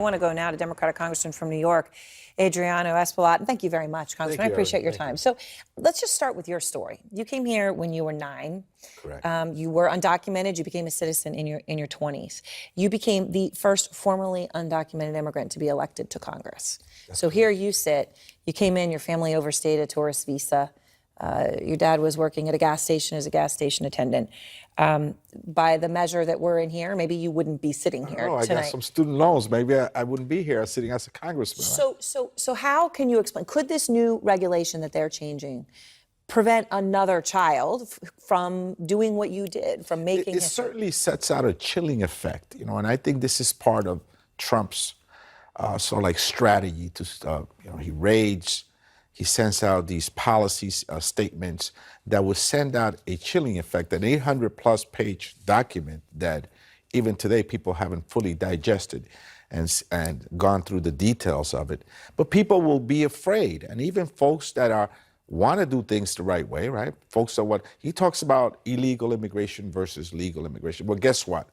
I want to go now to Democratic Congressman from New York, Adriano Espaillat. And thank you very much, Congressman. I appreciate your time. So let's just start with your story. You came here when you were 9. Correct. You were undocumented. You became a citizen in your 20s. You became the first formerly undocumented immigrant to be elected to Congress. So here you sit. You came in, your family overstayed a tourist visa. Your dad was working at a gas station as a gas station attendant. By the measure that we're in here, maybe you wouldn't be sitting here tonight. I got some student loans. Maybe I wouldn't be here sitting as a congressman. So how can you explain? Could this new regulation that they're changing prevent another child from doing what you did, from making it certainly sets out a chilling effect, and I think this is part of Trump's sort of like strategy to, he raids. He sends out these policy statements that will send out a chilling effect, an 800-plus page document that even today people haven't fully digested and gone through the details of it. But people will be afraid, and even folks that want to do things the right way, right? Folks are he talks about illegal immigration versus legal immigration. Well, guess what?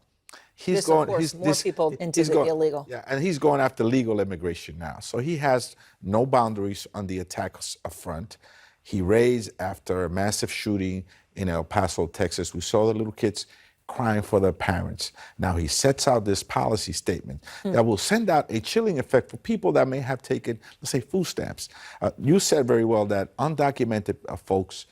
More people into the illegal. Yeah, and he's going after legal immigration now. So he has no boundaries on the attack front. He raids after a massive shooting in El Paso, Texas. We saw the little kids crying for their parents. Now he sets out this policy statement that will send out a chilling effect for people that may have taken, let's say, food stamps. You said very well that undocumented folks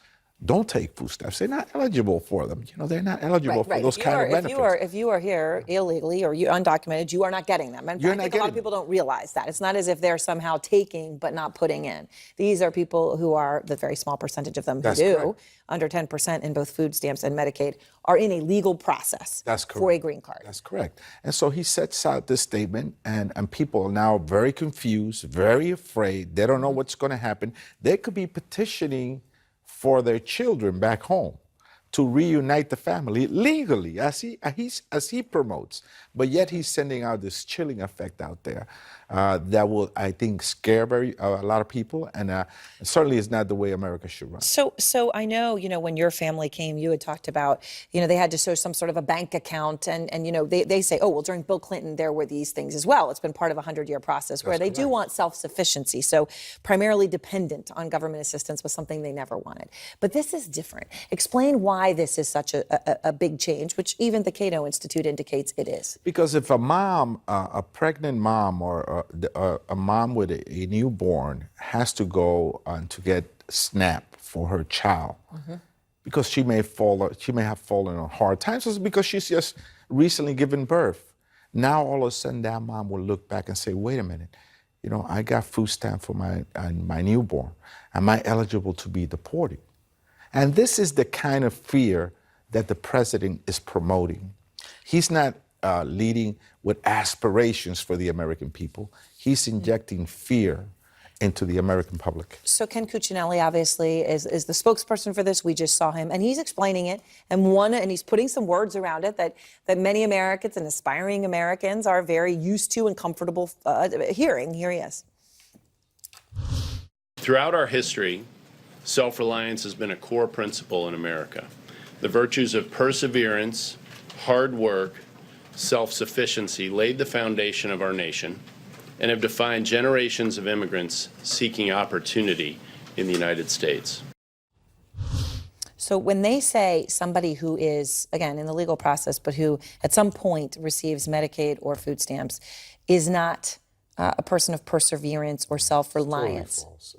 don't take food stamps. They're not eligible for them. They're not eligible for those kind of benefits. If you are here illegally or you're undocumented, you are not getting them. And I think a lot of people don't realize that. It's not as if they're somehow taking but not putting in. These are people who are, the very small percentage of them who do, under 10% in both food stamps and Medicaid, are in a legal process for a green card. That's correct. And so he sets out this statement, and people are now very confused, very afraid. They don't know what's going to happen. They could be petitioning for their children back home to reunite the family legally, as he promotes. But yet he's sending out this chilling effect out there that will, I think, scare a lot of people, and certainly is not the way America should run. So I know, when your family came, you had talked about, they had to show some sort of a bank account, and they say, oh, well, during Bill Clinton, there were these things as well. It's been part of a 100-year process where they do want self-sufficiency. So primarily dependent on government assistance was something they never wanted. But this is different. Explain why this is such a big change, which even the Cato Institute indicates it is. Because if a mom, a pregnant mom or a mom with a newborn has to go to get SNAP for her child, because she may have fallen on hard times, it's because she's just recently given birth. Now all of a sudden that mom will look back and say, wait a minute, I got food stamp for my newborn. Am I eligible to be deported? And this is the kind of fear that the president is promoting. He's not leading with aspirations for the American people. He's injecting fear into the American public. So Ken Cuccinelli obviously is the spokesperson for this. We just saw him, and he's explaining it, and he's putting some words around it that many Americans and aspiring Americans are very used to and comfortable hearing. Here he is. Throughout our history, self-reliance has been a core principle in America. The virtues of perseverance, hard work, self-sufficiency laid the foundation of our nation and have defined generations of immigrants seeking opportunity in the United States. So when they say somebody who is, again, in the legal process, but who at some point receives Medicaid or food stamps is not a person of perseverance or self-reliance. Totally false.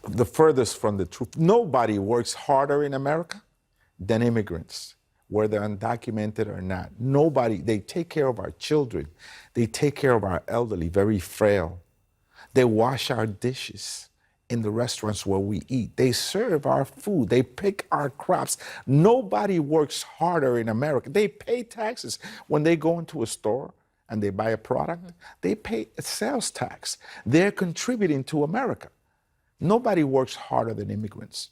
The furthest from the truth. Nobody works harder in America than immigrants, whether undocumented or not. Nobody. They take care of our children. They take care of our elderly, very frail. They wash our dishes in the restaurants where we eat. They serve our food. They pick our crops. Nobody works harder in America. They pay taxes. When they go into a store and they buy a product, they pay a sales tax. They're contributing to America. Nobody works harder than immigrants.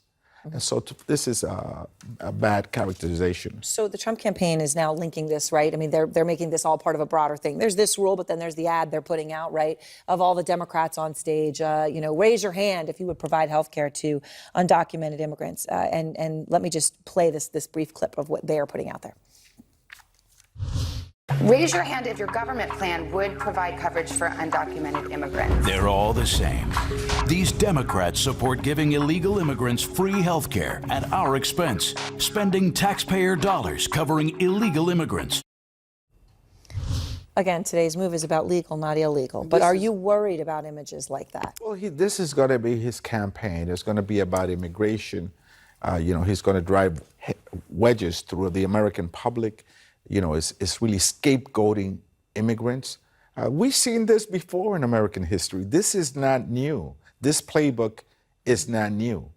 And so this is a bad characterization. So the Trump campaign is now linking this, right? I mean, they're making this all part of a broader thing. There's this rule, but then there's the ad they're putting out, right, of all the Democrats on stage, raise your hand if you would provide health care to undocumented immigrants. And let me just play this brief clip of what they are putting out there. Raise your hand if your government plan would provide coverage for undocumented immigrants. They're all the same. These Democrats support giving illegal immigrants free health care at our expense, spending taxpayer dollars covering illegal immigrants. Again, today's move is about legal, not illegal. But are you worried about images like that? Well, this is going to be his campaign. It's going to be about immigration. He's going to drive wedges through the American public. It's really scapegoating immigrants. We've seen this before in American history. This is not new. This playbook is not new.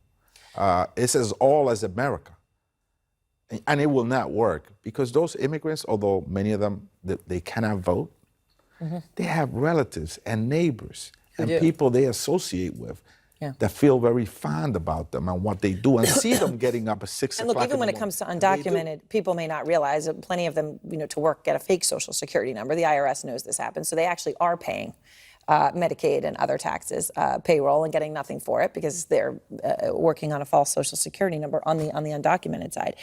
It's as all as America. And it will not work because those immigrants, although many of them, they cannot vote, they have relatives and neighbors and people they associate with that feel very fond about them and what they do and see them getting up at 6 And o'clock. look, even when it comes to undocumented, people may not realize that plenty of them, to work, get a fake Social Security number. The IRS knows this happens, so they actually are paying Medicaid and other taxes, payroll, and getting nothing for it because they're working on a false Social Security number on the undocumented side.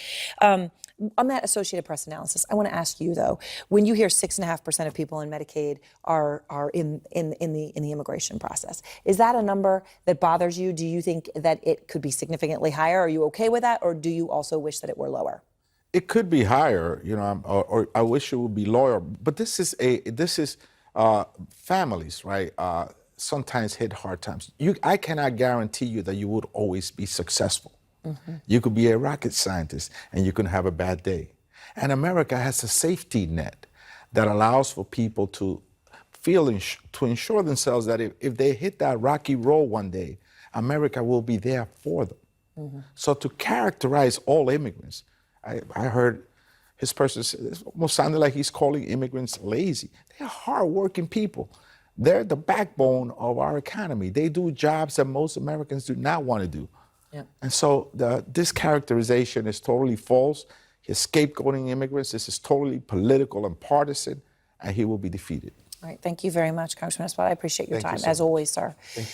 On that Associated Press analysis, I want to ask you though, when you hear 6.5% of people in Medicaid are in the immigration process, is that a number that bothers you? Do you think that it could be significantly higher? Are you okay with that, or do you also wish that it were lower? It could be higher, or I wish it would be lower. But this is families, right? Sometimes hit hard times. I cannot guarantee you that you would always be successful. You could be a rocket scientist and you can have a bad day. And America has a safety net that allows for people to to ensure themselves that if they hit that rocky road one day, America will be there for them. So to characterize all immigrants, I heard his person say, it almost sounded like he's calling immigrants lazy. They're hardworking people. They're the backbone of our economy. They do jobs that most Americans do not want to do. And so this characterization is totally false. He's scapegoating immigrants. This is totally political and partisan, and he will be defeated. All right, thank you very much, Congressman Espaillat. I appreciate your Thank you time, so as much. always, sir. Thank you.